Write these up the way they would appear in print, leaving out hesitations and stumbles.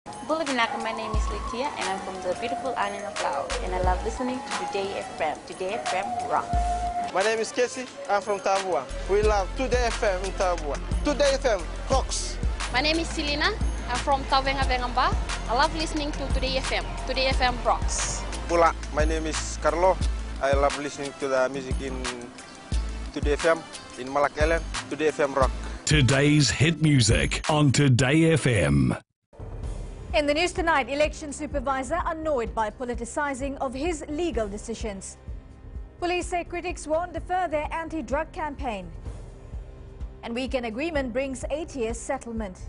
Bulabinaka, my name is Litia and I'm from the beautiful island of Laos and I love listening to Today FM. Today FM rock. My name is Casey, I'm from Tabua. We love Today FM in Tabua. Today FM rocks. My name is Selena, I'm from Tavenga Vengamba. I love listening to Today FM. Today FM rocks. Pula, my name is Carlo. I love listening to the music in Today FM, in Malak Island. Today FM rock. Today's hit music on Today FM. In the news tonight, election supervisor annoyed by politicizing of his legal decisions. Police say critics won't defer their anti-drug campaign. And weekend agreement brings 8 years settlement.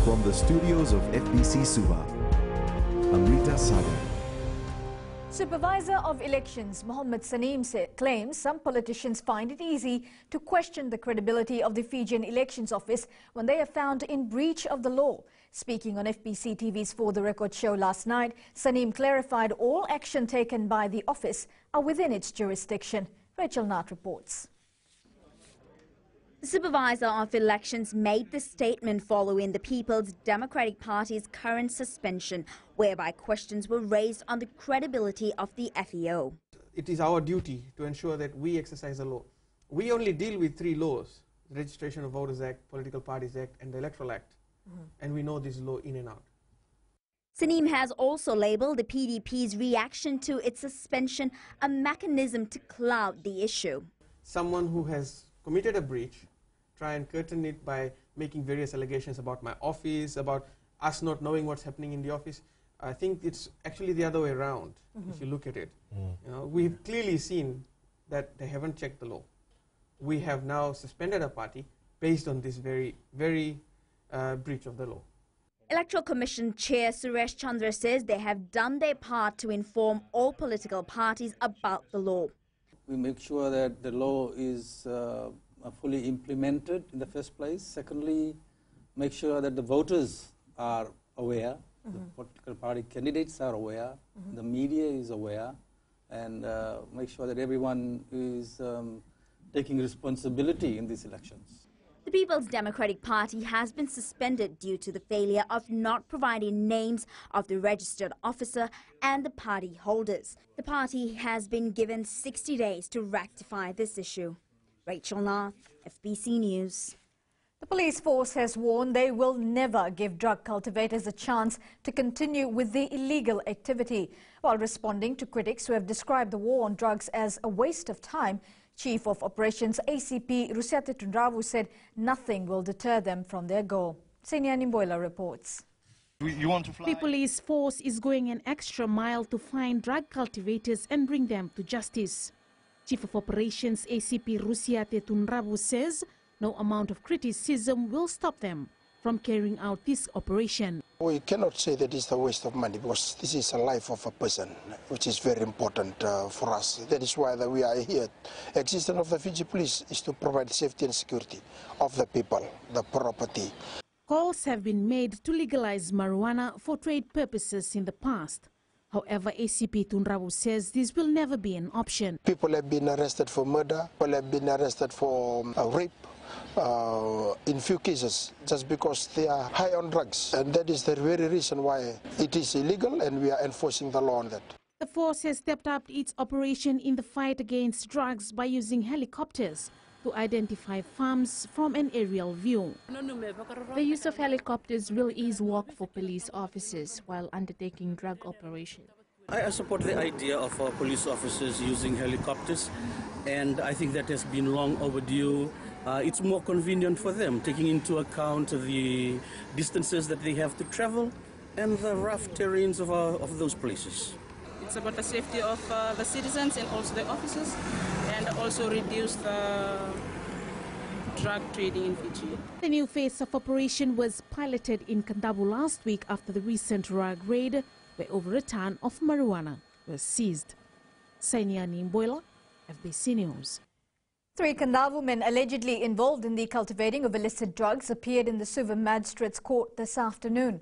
From the studios of FBC Suba, Amrita Sagar. Supervisor of Elections Mohammed Saneem claims some politicians find it easy to question the credibility of the Fijian Elections Office when they are found in breach of the law. Speaking on FBC TV's For the Record show last night, Saneem clarified all action taken by the office are within its jurisdiction. Rachel Nart reports. The Supervisor of Elections made the statement following the People's Democratic Party's current suspension, whereby questions were raised on the credibility of the FEO. It is our duty to ensure that we exercise the law. We only deal with 3 laws: the Registration of Voters Act, Political Parties Act and the Electoral Act. And we know this law in and out. Saneem has also labelled the PDP's reaction to its suspension a mechanism to cloud the issue. Someone who has committed a breach try and curtain it by making various allegations about my office, about us not knowing what's happening in the office. I think it's actually the other way around, if you look at it. You know, we've clearly seen that they haven't checked the law. We have now suspended a party based on this very breach of the law. Electoral Commission Chair Suresh Chandra says they have done their part to inform all political parties about the law. We make sure that the law is fully implemented in the first place. Secondly, make sure that the voters are aware, the political party candidates are aware, the media is aware, and make sure that everyone is taking responsibility in these elections. The People's Democratic Party has been suspended due to the failure of not providing names of the registered officer and the party holders. The party has been given 60 days to rectify this issue. Rachel Nath, FBC News. The police force has warned they will never give drug cultivators a chance to continue with the illegal activity. While responding to critics who have described the war on drugs as a waste of time, Chief of Operations ACP Rusiate Tundravu said nothing will deter them from their goal. Senia Nimboila reports. The police force is going an extra mile to find drug cultivators and bring them to justice. Chief of Operations ACP Rusiate Tundravu says no amount of criticism will stop them from carrying out this operation. We cannot say that it's a waste of money because this is a life of a person, which is very important for us. That is why we are here. The existence of the Fiji police is to provide safety and security of the people, the property. Calls have been made to legalize marijuana for trade purposes in the past. However, ACP Tundravu says this will never be an option. People have been arrested for murder, people have been arrested for rape, in few cases, just because they are high on drugs. And that is the very reason why it is illegal and we are enforcing the law on that. The force has stepped up its operation in the fight against drugs by using helicopters to identify farms from an aerial view. The use of helicopters will ease work for police officers while undertaking drug operations. I support the idea of police officers using helicopters, and I think that has been long overdue. It's more convenient for them, taking into account the distances that they have to travel and the rough terrains of those places. It's about the safety of the citizens and also the officers, and also reduce the drug trading in Fiji. The new phase of operation was piloted in Kandavu last week after the recent drug raid, where over a ton of marijuana was seized. Sainia Nimboila, FBC News. 3 Kandavu men allegedly involved in the cultivating of illicit drugs appeared in the Suva Magistrates Court this afternoon.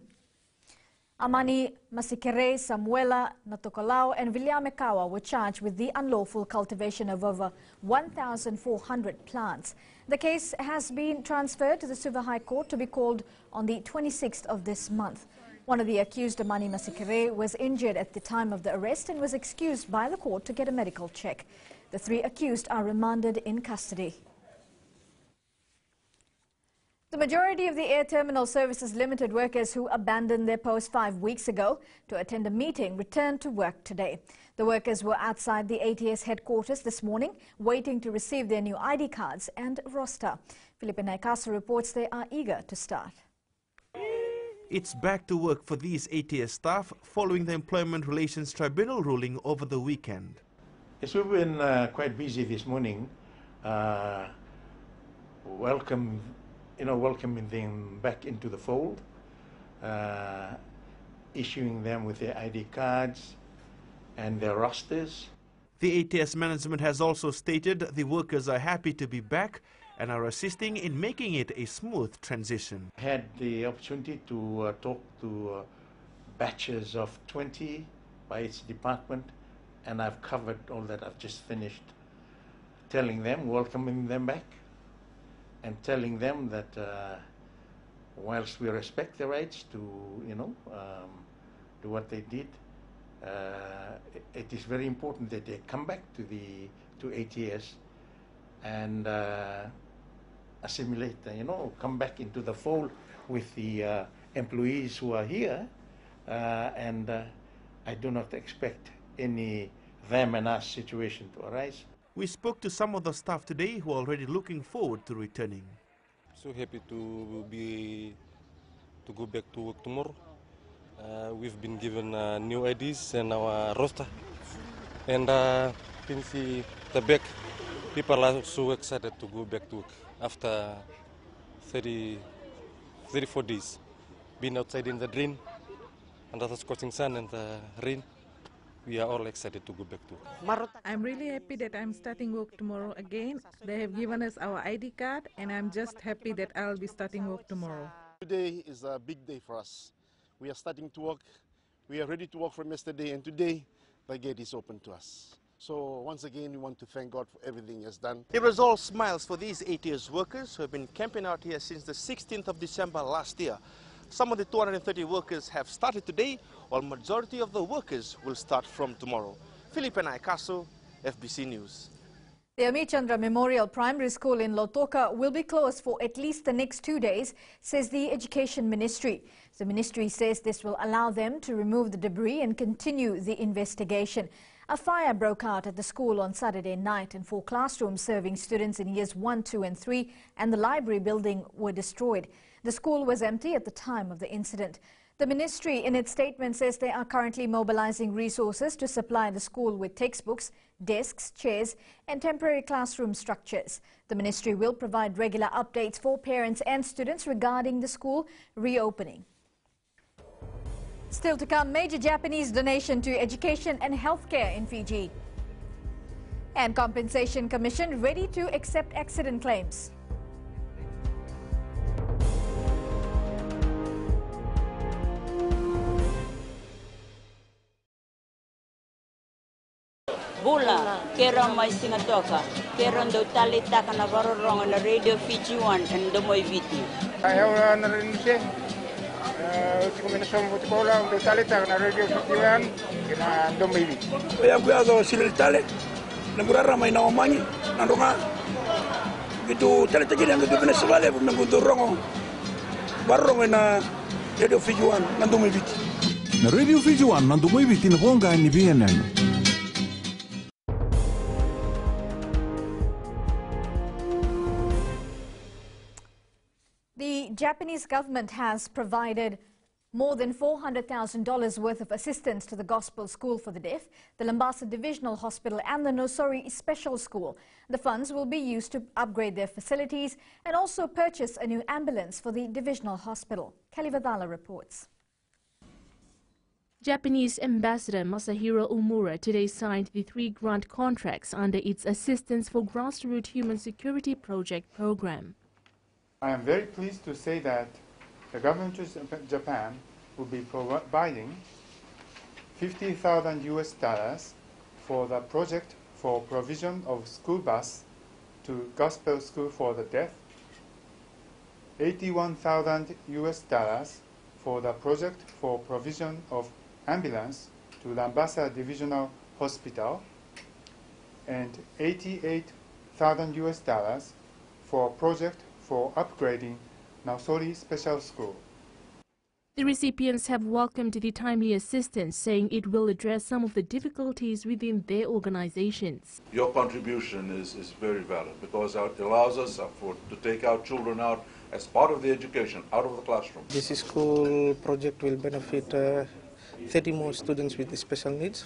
Amani Masikere, Samuela Natokolao and Viliamekawa were charged with the unlawful cultivation of over 1,400 plants. The case has been transferred to the Suva High Court to be called on the 26th of this month. One of the accused, Amani Masikere, was injured at the time of the arrest and was excused by the court to get a medical check. The three accused are remanded in custody. The majority of the Air Terminal Services Limited workers who abandoned their post 5 weeks ago to attend a meeting returned to work today. The workers were outside the ATS headquarters this morning, waiting to receive their new ID cards and roster. Philippe Naikasa reports they are eager to start. It's back to work for these ATS staff following the Employment Relations Tribunal ruling over the weekend. Yes, we've been quite busy this morning, welcoming them back into the fold, issuing them with their ID cards and their rosters. The ATS management has also stated the workers are happy to be back and are assisting in making it a smooth transition. I had the opportunity to talk to batches of 20 by each department, and I've covered all that. I've just finished telling them, welcoming them back, and telling them that whilst we respect their rights to, do what they did, it is very important that they come back to ATS and assimilate, come back into the fold with the employees who are here, and I do not expect any them and us situation to arise. We spoke to some of the staff today who are already looking forward to returning. So happy to go back to work tomorrow. We've been given new IDs and our roster, and can see the back. People are so excited to go back to work after 34 days being outside in the rain, under the scorching sun and the rain. We are all excited to go back to work. I'm really happy that I'm starting work tomorrow again. They have given us our ID card, and I'm just happy that I'll be starting work tomorrow. Today is a big day for us. We are starting to work. We are ready to work from yesterday, and today the gate is open to us. So once again, we want to thank God for everything He has done. It was all smiles for these ATS workers who have been camping out here since the 16th of December last year. Some of the 230 workers have started today, while majority of the workers will start from tomorrow. Philippe Naikasa, FBC News. The Amit Chandra Memorial Primary School in Lautoka will be closed for at least the next 2 days, says the Education Ministry. The ministry says this will allow them to remove the debris and continue the investigation. A fire broke out at the school on Saturday night, and 4 classrooms serving students in years 1, 2 and 3 and the library building were destroyed. The school was empty at the time of the incident. The ministry in its statement says they are currently mobilizing resources to supply the school with textbooks, desks, chairs and temporary classroom structures. The ministry will provide regular updates for parents and students regarding the school reopening. Still to come, major Japanese donation to education and healthcare in Fiji. And Compensation Commission ready to accept accident claims. Bula, kera mai singatoka, kera ndo talita kana varorong na Radio Fiji 1 and Domoy Viti. Ayaw na rin siya. Uti kombinasyon mo sekolah ndo talita kana Radio Fiji 1 kina Domoy Viti. Kaya kuyazo silil tale, nagurara may naomanyi, nandunga. Gitu talita kini ang gitu Venezuela, nagudurong varorong na Radio Fiji 1 na Domoy Viti. Na Radio Fiji 1 na Domoy Viti na bonga ni BNN. The Japanese government has provided more than $400,000 worth of assistance to the Gospel School for the Deaf, the Lambasa Divisional Hospital and the Nosori Special School. The funds will be used to upgrade their facilities and also purchase a new ambulance for the Divisional Hospital. Kelly Vadala reports. Japanese Ambassador Masahiro Umura today signed the 3 grant contracts under its Assistance for Grassroots Human Security Project program. I am very pleased to say that the government of Japan will be providing $50,000 US for the project for provision of school bus to Gospel School for the Deaf, $81,000 US for the project for provision of ambulance to Lambasa Divisional Hospital, and $88,000 US for a project for upgrading Nausori Special School. The recipients have welcomed the timely assistance, saying it will address some of the difficulties within their organizations. Your contribution is very valid because it allows us to take our children out as part of the education, out of the classroom. This school project will benefit 30 more students with special needs.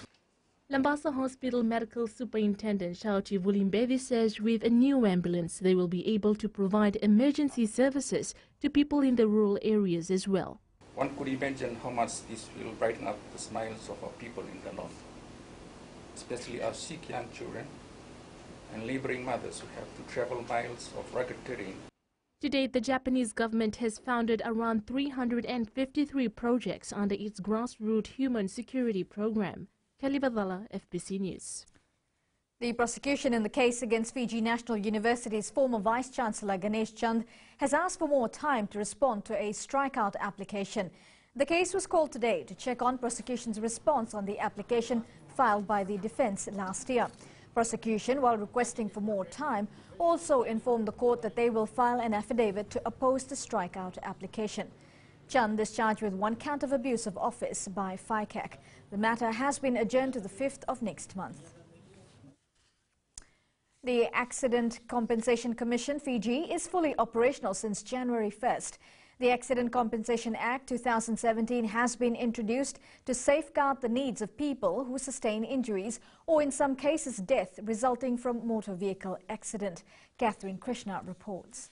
Lambasa Hospital Medical Superintendent Shauchi Vulimbedi says with a new ambulance, they will be able to provide emergency services to people in the rural areas as well. One could imagine how much this will brighten up the smiles of our people in the north, especially our sick young children and laboring mothers who have to travel miles of rugged terrain. To date, the Japanese government has funded around 353 projects under its grassroots human security program. Kelly Badala, FBC News. The prosecution in the case against Fiji National University's former Vice-Chancellor Ganesh Chand has asked for more time to respond to a strikeout application. The case was called today to check on prosecution's response on the application filed by the defense last year. Prosecution, while requesting for more time, also informed the court that they will file an affidavit to oppose the strikeout application. Chand is charged with one count of abuse of office by FICAC. The matter has been adjourned to the 5th of next month. The Accident Compensation Commission, Fiji, is fully operational since January 1st. The Accident Compensation Act 2017 has been introduced to safeguard the needs of people who sustain injuries or in some cases death resulting from motor vehicle accident. Catherine Krishna reports.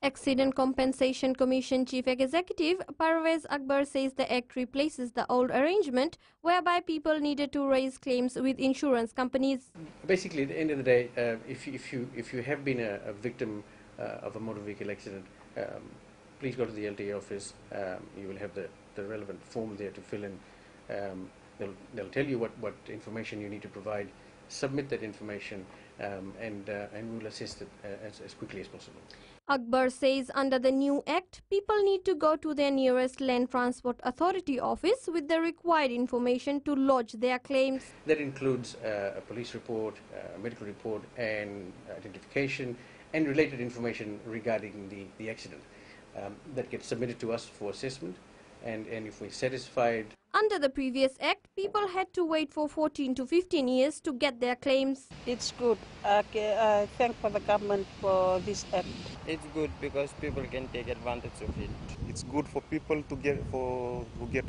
Accident Compensation Commission Chief Executive Parvez Akbar says the Act replaces the old arrangement whereby people needed to raise claims with insurance companies. Basically, at the end of the day, if you have been a victim of a motor vehicle accident, please go to the LTA office. You will have the relevant form there to fill in. They'll tell you what information you need to provide. Submit that information, and we'll assist it as quickly as possible. Akbar says under the new act, people need to go to their nearest Land Transport Authority office with the required information to lodge their claims. That includes a police report, a medical report, and identification, and related information regarding the accident. That gets submitted to us for assessment, and if we're satisfied. Under the previous act, people had to wait for 14 to 15 years to get their claims. It's good. I thank for the government for this act. It's good because people can take advantage of it. It's good for people who get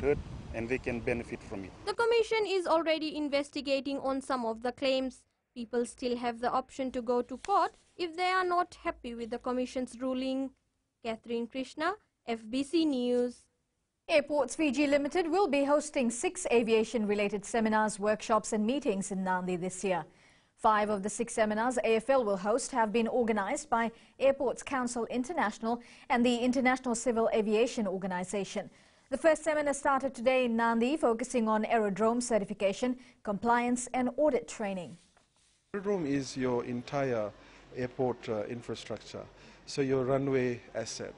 hurt, and they can benefit from it. The Commission is already investigating on some of the claims. People still have the option to go to court if they are not happy with the Commission's ruling. Catherine Krishna, FBC News. Airports Fiji Limited will be hosting 6 aviation-related seminars, workshops and meetings in Nandi this year. 5 of the 6 seminars AFL will host have been organised by Airports Council International and the International Civil Aviation Organisation. The first seminar started today in Nandi, focusing on aerodrome certification, compliance and audit training. Aerodrome is your entire airport infrastructure, so your runway asset,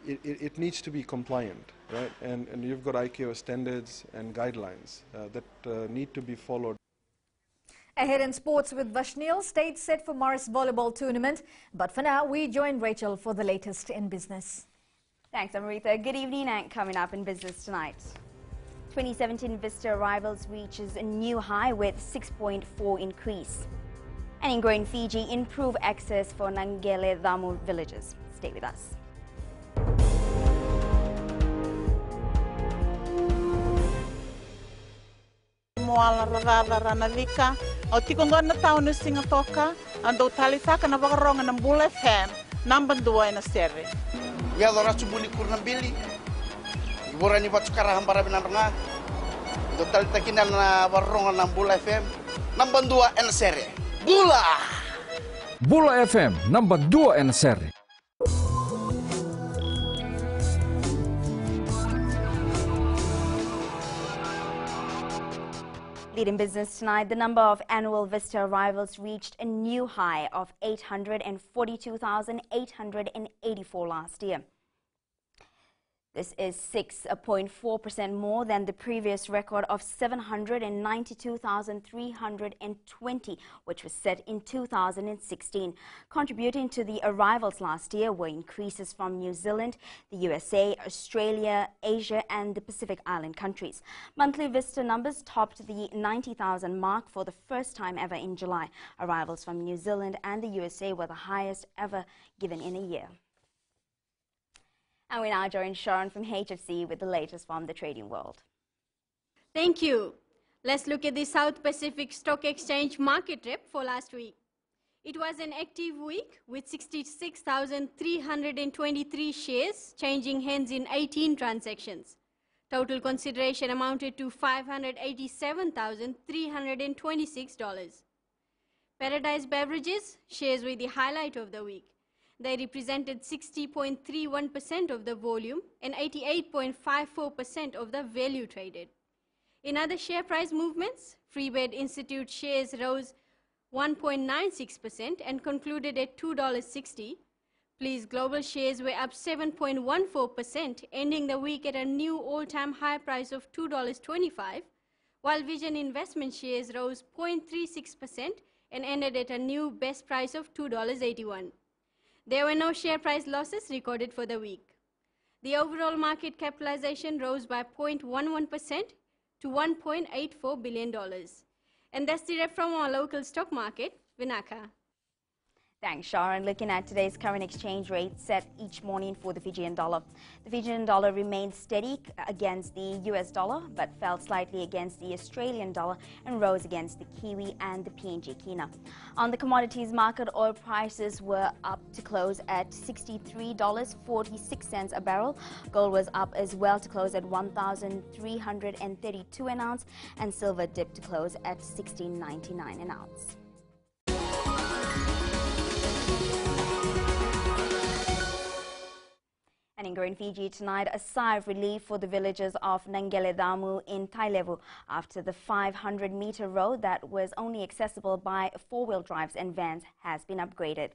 it needs to be compliant, right? And you've got ICAO standards and guidelines that need to be followed. Ahead in sports with Vashnil, stage set for Morris Volleyball tournament. But for now, we join Rachel for the latest in business. Thanks, Amrita. Good evening, and coming up in business tonight. 2017 visitor arrivals reaches a new high with 6.4 increase. And in growing Fiji, improve access for Nangele Damu villages. Stay with us. Moala ranalika, o tikongona tauna singa toka, ando talitaka na wakaronga ng Bull FM, number 2 na sere. Ya dora subuli kurnambili, iborani batsukara hambara binaranga, do talitakina na wakaronga ng Bull FM, number 2 na sere. Bula! Bula FM, number 2 na sere. Leading business tonight, the number of annual visitor arrivals reached a new high of 842,884 last year. This is 6.4% more than the previous record of 792,320, which was set in 2016. Contributing to the arrivals last year were increases from New Zealand, the USA, Australia, Asia and the Pacific Island countries. Monthly visitor numbers topped the 90,000 mark for the first time ever in July. Arrivals from New Zealand and the USA were the highest ever given in a year. And we now join Sharon from HFC with the latest from the trading world. Thank you. Let's look at the South Pacific Stock Exchange market rep for last week. It was an active week with 66,323 shares changing hands in 18 transactions. Total consideration amounted to $587,326. Paradise Beverages shares were the highlight of the week. They represented 60.31% of the volume and 88.54% of the value traded. In other share price movements, Freebed Institute shares rose 1.96% and concluded at $2.60. Please Global shares were up 7.14%, ending the week at a new all-time high price of $2.25, while Vision Investment shares rose 0.36% and ended at a new best price of $2.81. There were no share price losses recorded for the week. The overall market capitalization rose by 0.11% to $1.84 billion. And that's the rep from our local stock market, Vinaka. Thanks, Sharon. Looking at today's current exchange rate set each morning for the Fijian dollar. The Fijian dollar remained steady against the US dollar, but fell slightly against the Australian dollar and rose against the Kiwi and the PNG Kina. On the commodities market, oil prices were up to close at $63.46 a barrel. Gold was up as well to close at $1,332 an ounce, and silver dipped to close at $16.99 an ounce. And in Green Fiji tonight, a sigh of relief for the villagers of Nangeledamu in Tailevu after the 500-meter road that was only accessible by four-wheel drives and vans has been upgraded.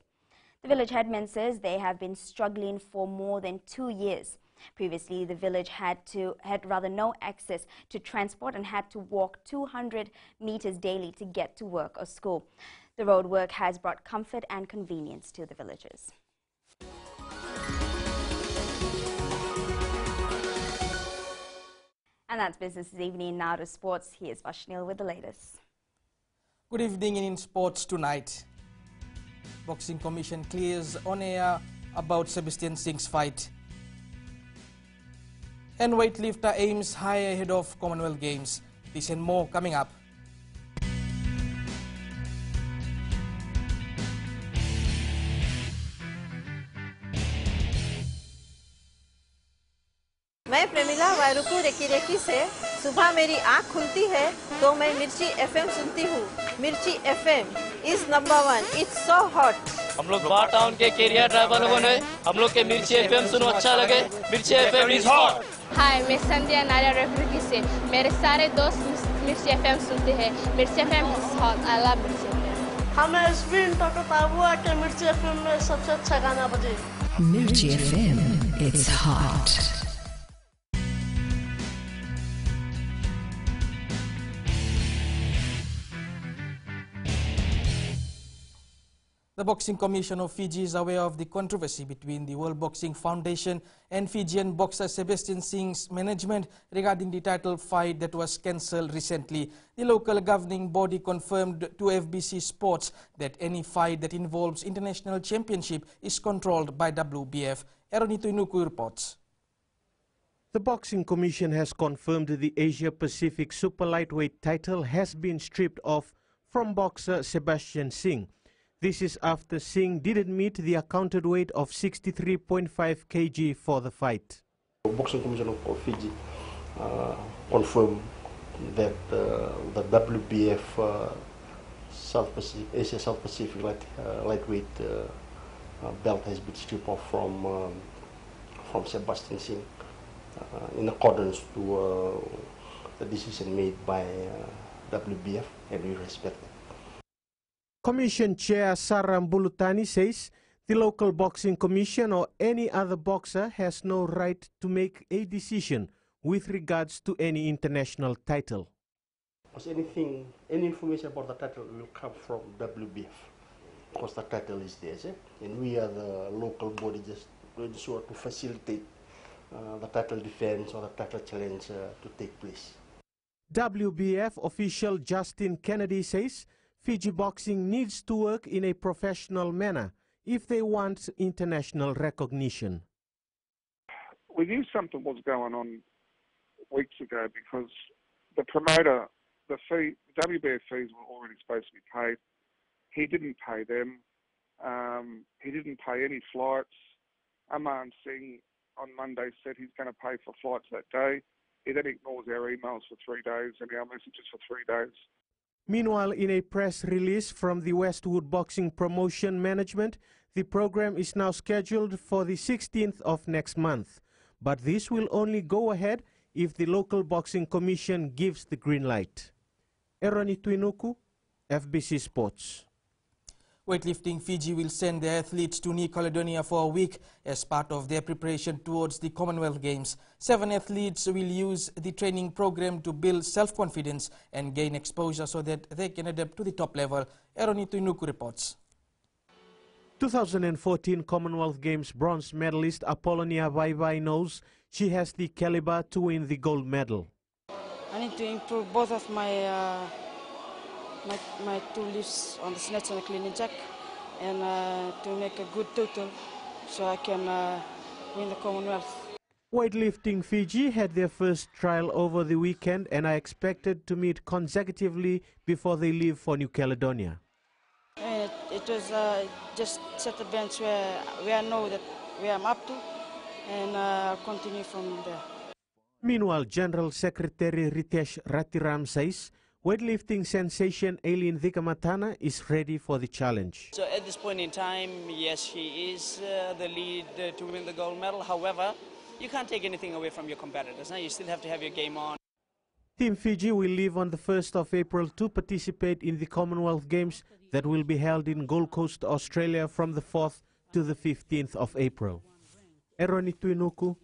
The village headman says they have been struggling for more than 2 years. Previously, the village had no access to transport and had to walk 200 meters daily to get to work or school. The road work has brought comfort and convenience to the villagers. And that's business this evening. Now to sports. Here's Vashnil with the latest. Good evening. In sports tonight, Boxing Commission clears on air about Sebastian Singh's fight. And weightlifter aims high ahead of Commonwealth Games. This and more coming up. मैं Premila वायरुकू recce recce से सुबह मेरी आँख खुलती है तो मैं मिर्ची एफएम सुनती हूँ। मिर्ची FM is number 1। It's so hot. हम लोग बार टाउन के कैरियर ड्राइवर लोगों ने हम लोग के मिर्ची एफएम सुनो अच्छा लगे। मिर्ची एफएम इज हॉट। हाय, मैं संध्या नारिया रेकी से मेरे सारे दोस्त मिर्ची एफएम सुनते हैं। मिर्ची FM is hot. I love मिर्ची एफएम। हमें स्पिन टोटो ताबुआ के मिर्ची एफएम में सबसे अच्छा गाना बजे। मिर्ची FM it's hot. The Boxing Commission of Fiji is aware of the controversy between the World Boxing Foundation and Fijian boxer Sebastian Singh's management regarding the title fight that was cancelled recently. The local governing body confirmed to FBC Sports that any fight that involves international championship is controlled by WBF. Eronito Inuku reports. The Boxing Commission has confirmed the Asia Pacific Super Lightweight title has been stripped off from boxer Sebastian Singh. This is after Singh didn't meet the accounted weight of 63.5 kg for the fight. The Boxing Commission of Fiji confirmed that the WBF Asia South Pacific lightweight belt has been stripped off from Sebastian Singh in accordance to the decision made by WBF, and we respect it. Commission Chair Saram Bulutani says the local boxing commission or any other boxer has no right to make a decision with regards to any international title. Because any information about the title will come from WBF, because the title is theirs, and we are the local body just to ensure to facilitate the title defense or the title challenge to take place. WBF official Justin Kennedy says Fiji boxing needs to work in a professional manner if they want international recognition. We knew something was going on weeks ago because the promoter, the fee, WBF fees were already supposed to be paid. He didn't pay them. He didn't pay any flights. Aman Singh on Monday said he's going to pay for flights that day. He then ignores our emails for 3 days and our messages for 3 days. Meanwhile, in a press release from the Westwood Boxing Promotion Management, the program is now scheduled for the 16th of next month. But this will only go ahead if the local boxing commission gives the green light. Eroni Tuinuku, FBC Sports. Weightlifting Fiji will send their athletes to New Caledonia for a week as part of their preparation towards the Commonwealth Games. 7 athletes will use the training program to build self-confidence and gain exposure so that they can adapt to the top level. Eroni Tuinuku reports. 2014 Commonwealth Games bronze medalist Apollonia Vaibai knows she has the caliber to win the gold medal. I need to improve both of my my 2 lifts on the snatch and the clean and jack, and to make a good total so I can win the Commonwealth. Weightlifting Fiji had their first trial over the weekend and are expected to meet consecutively before they leave for New Caledonia. It was just set a bench where I know that where I'm up to, and I'll continue from there. Meanwhile, General Secretary Ritesh Ratiram says weightlifting sensation Aileen Vikamatana is ready for the challenge. So at this point in time, yes, she is the lead to win the gold medal. However, you can't take anything away from your competitors. You still have to have your game on. Team Fiji will leave on the 1st of April to participate in the Commonwealth Games that will be held in Gold Coast, Australia from the 4th to the 15th of April. Eroni Tuinuku,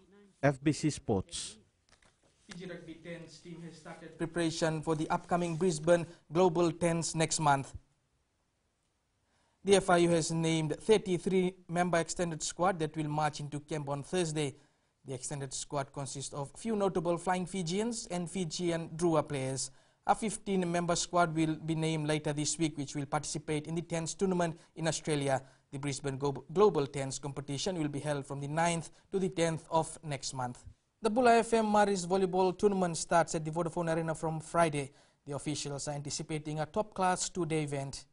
FBC Sports. Fiji Rugby 10's team has started preparation for the upcoming Brisbane Global 10s next month. The FIU has named 33-member extended squad that will march into camp on Thursday. The extended squad consists of few notable Flying Fijians and Fijian Drua players. A 15-member squad will be named later this week, which will participate in the 10s tournament in Australia. The Brisbane Global 10s competition will be held from the 9th to the 10th of next month. The Bula FM Maris Volleyball tournament starts at the Vodafone Arena from Friday. The officials are anticipating a top-class 2-day event.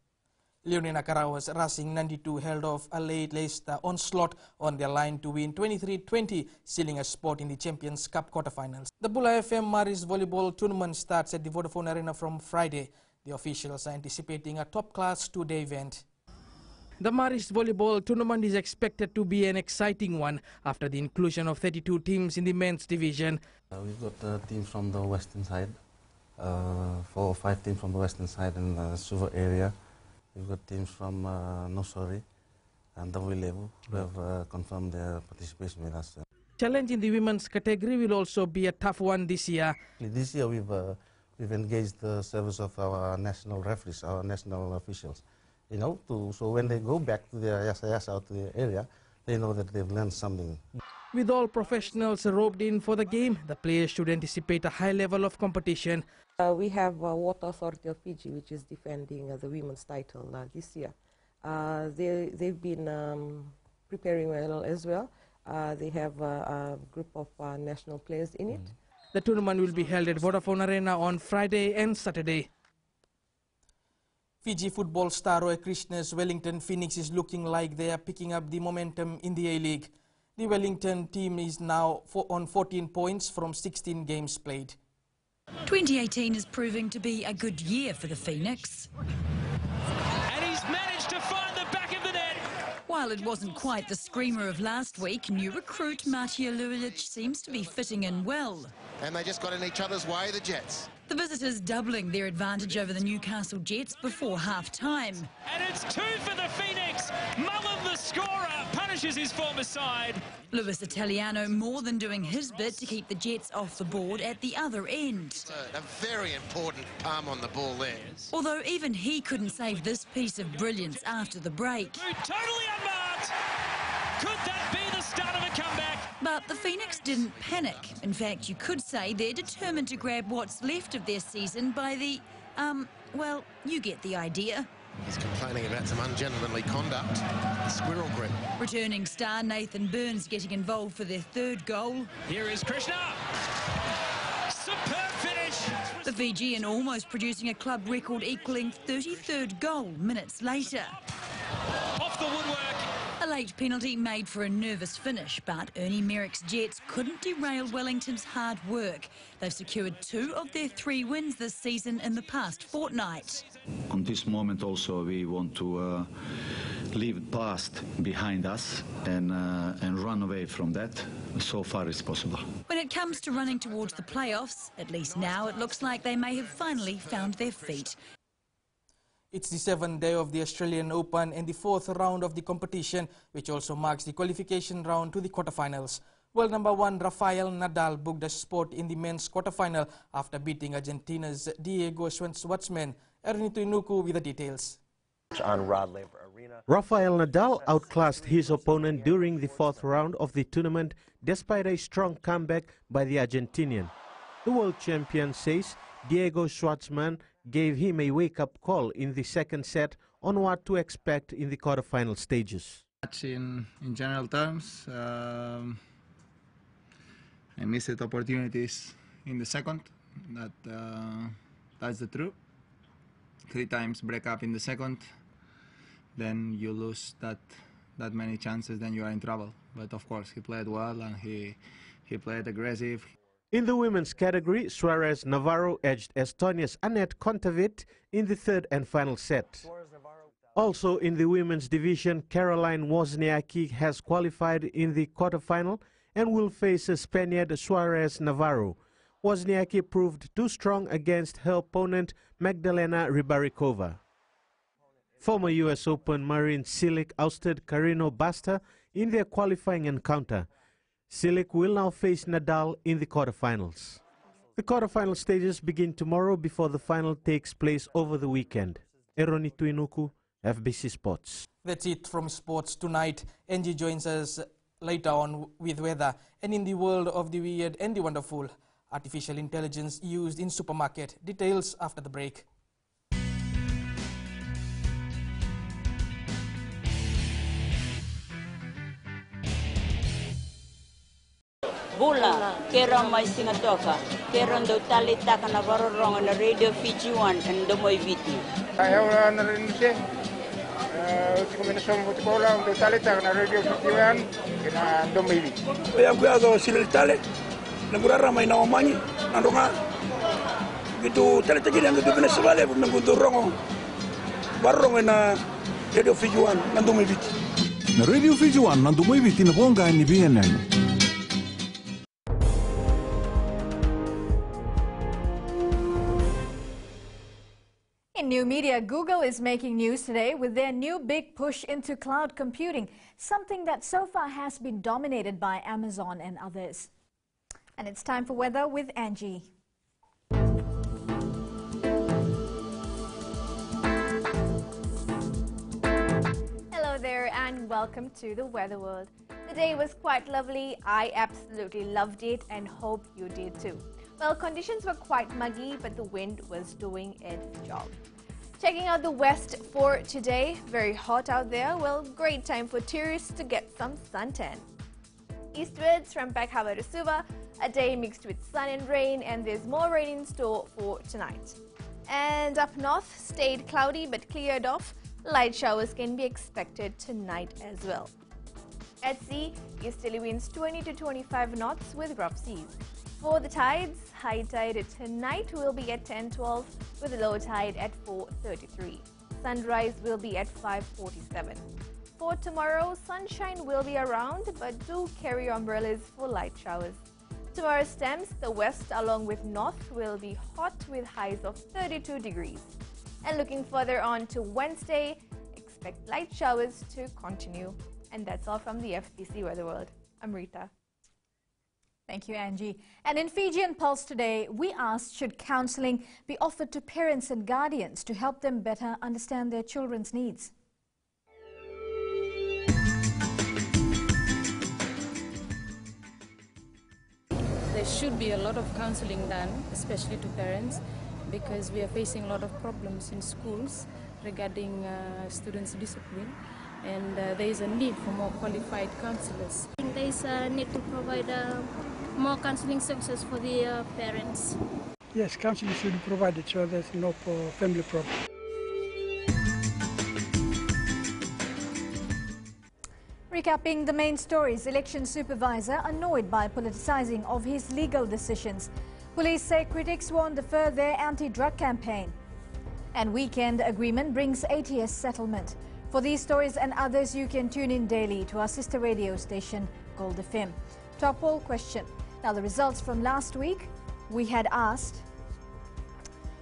Leonina Karawa's Racing 92 held off a late Leicester onslaught on their line to win 23-20, sealing a spot in the Champions Cup quarterfinals. The Bula FM Maris Volleyball tournament starts at the Vodafone Arena from Friday. The officials are anticipating a top-class 2-day event. The Maris Volleyball tournament is expected to be an exciting one after the inclusion of 32 teams in the men's division. We've got teams from the western side, 4 or 5 teams from the western side in the Suva area. We've got teams from Nosori and the Wilevu who have confirmed their participation with us. Challenge in the women's category will also be a tough one this year. This year we've engaged the service of our national referees, our national officials. You know, so when they go back to their SAS out to the area, they know that they've learned something. With all professionals roped in for the game, the players should anticipate a high level of competition. We have Water Authority of Fiji, which is defending the women's title this year. They've been preparing well as well. They have a group of national players in it. The tournament will be held at Vodafone Arena on Friday and Saturday. Fiji football star Roy Krishna's Wellington Phoenix is looking like they are picking up the momentum in the A-League. The Wellington team is now on 14 points from 16 games played. 2018 is proving to be a good year for the Phoenix. And he's managed to find the back of the net. While it wasn't quite the screamer of last week, new recruit Matija Lulic seems to be fitting in well. And they just got in each other's way, the Jets. The visitors doubling their advantage over the Newcastle Jets before half-time. And it's 2 for the Phoenix. Mullen, the scorer, punishes his former side. Luis Italiano more than doing his bit to keep the Jets off the board at the other end. A very important palm on the ball there. Although even he couldn't save this piece of brilliance after the break. Totally unmarked. Could that be the start of a comeback? But the Phoenix didn't panic. In fact, you could say they're determined to grab what's left of their season by the, well, you get the idea. He's complaining about some ungentlemanly conduct. The squirrel grip. Returning star Nathan Burns getting involved for their third goal. Here is Krishna. Superb finish. The Fijian almost producing a club record equaling 33rd goal minutes later. Off the woodwork. A late penalty made for a nervous finish, but Ernie Merrick's Jets couldn't derail Wellington's hard work. They've secured 2 of their 3 wins this season in the past fortnight. On this moment also we want to leave the past behind us and run away from that so far as possible. When it comes to running towards the playoffs, at least now it looks like they may have finally found their feet. It's the 7th day of the Australian Open and the 4th round of the competition, which also marks the qualification round to the quarterfinals. World number 1 Rafael Nadal booked a spot in the men's quarterfinal after beating Argentina's Diego Schwartzman. Ernie Tuinuku with the details. Rafael Nadal outclassed his opponent during the 4th round of the tournament despite a strong comeback by the Argentinian. The world champion says Diego Schwartzman gave him a wake-up call in the second set on what to expect in the quarterfinal stages. In general terms, I missed opportunities in the second. That's the truth. 3 times break up in the second, then you lose that many chances, then you are in trouble. But of course, he played well and he played aggressive. In the women's category, Suarez Navarro edged Estonia's Anett Kontaveit in the 3rd and final set. Also in the women's division, Caroline Wozniacki has qualified in the quarterfinal and will face Spaniard Suarez Navarro. Wozniacki proved too strong against her opponent Magdalena Rybarikova. Former US Open Marin Cilic ousted Carino Busta in their qualifying encounter. Cilic will now face Nadal in the quarterfinals. The quarterfinal stages begin tomorrow before the final takes place over the weekend. Eroni Tuinuku, FBC Sports. That's it from sports tonight. Angie joins us later on with weather. And in the world of the weird and the wonderful, artificial intelligence used in supermarket. Details after the break. Bula, kera mai singatoka, kera ndo talita kana varorong na radio Fiji 1 and ndo mai viti. Ayaw na rin siya. Kung minasong buti ko lang, ndo talita kana radio Fiji 1 kina ndo mai viti. Kaya kuya silil tale, nagurara may nawamanyi, nando nga. Gitu talita gini ang gitu pinasabali, nagpunto rongo. Barong na radio Fiji 1 nando mai viti. Na radio Fiji 1 nando mai viti na bonga ni BNN. In new media, Google is making news today with their new big push into cloud computing, something that so far has been dominated by Amazon and others. And it's time for weather with Angie. Hello there and welcome to the Weather World. The day was quite lovely. I absolutely loved it and hope you did too. Well, conditions were quite muggy, but the wind was doing its job. Checking out the west for today, very hot out there. Well, great time for tourists to get some suntan. Eastwards from Pekhava to Suva, a day mixed with sun and rain, and there's more rain in store for tonight. And up north, stayed cloudy but cleared off. Light showers can be expected tonight as well. At sea, easterly winds 20 to 25 knots with rough seas. For the tides, high tide tonight will be at 10:12 with low tide at 4:33. Sunrise will be at 5:47. For tomorrow, sunshine will be around, but do carry umbrellas for light showers. Tomorrow's temps, the west along with north will be hot with highs of 32 degrees. And looking further on to Wednesday, expect light showers to continue. And that's all from the FPC Weather World. I'm Rita. Thank you, Angie. And in Fijian Pulse today, we asked, should counselling be offered to parents and guardians to help them better understand their children's needs? There should be a lot of counselling done, especially to parents, because we are facing a lot of problems in schools regarding students' discipline, and there is a need for more qualified counsellors. I think there is a need to provide more counselling services for the parents. Yes, counselling should be provided so there's no family problem. Recapping the main stories, election supervisor annoyed by politicising of his legal decisions. Police say critics won't defer their anti-drug campaign. And weekend agreement brings ATS settlement. For these stories and others, you can tune in daily to our sister radio station, Gold FM. To our poll question. Now, the results from last week, we had asked,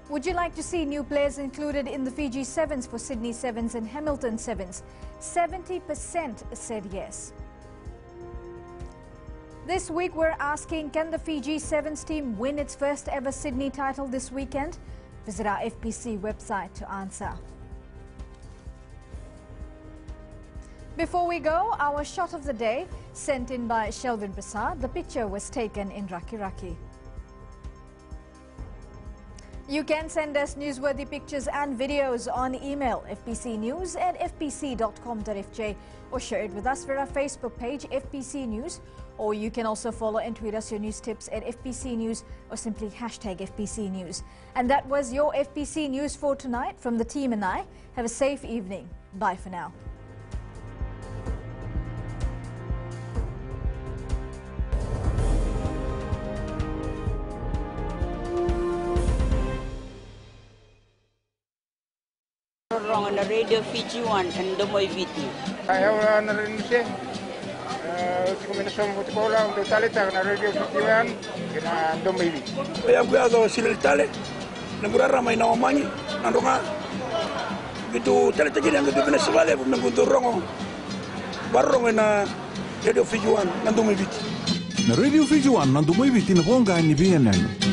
would you like to see new players included in the Fiji Sevens for Sydney Sevens and Hamilton Sevens? 70% said yes. This week we're asking, can the Fiji Sevens team win its first ever Sydney title this weekend? Visit our FPC website to answer. Before we go, our shot of the day, sent in by Shelvin Prasad. The picture was taken in Rakiraki. You can send us newsworthy pictures and videos on email fpcnews@fpc.com.fj or share it with us via our Facebook page FPC News, or you can also follow and tweet us your news tips at FPC News or simply hashtag FPC News. And that was your FPC News for tonight from the team and I. Have a safe evening. Bye for now. Wrong on the radio Fiji 1 and Domoy Viti. Ayaw na rin siya. Kombinasyon mo tikola untuk talita na radio Fiji 1 kena Domoy Viti. Kaya ako sila tale, naguraramay na omanyi, nando nga. Gitu talita gini ang gitu pinasabali, nagkunturong barong na radio Fiji 1 na Domoy Viti. Na radio Fiji 1 na Domoy Viti na ponga ni BNN.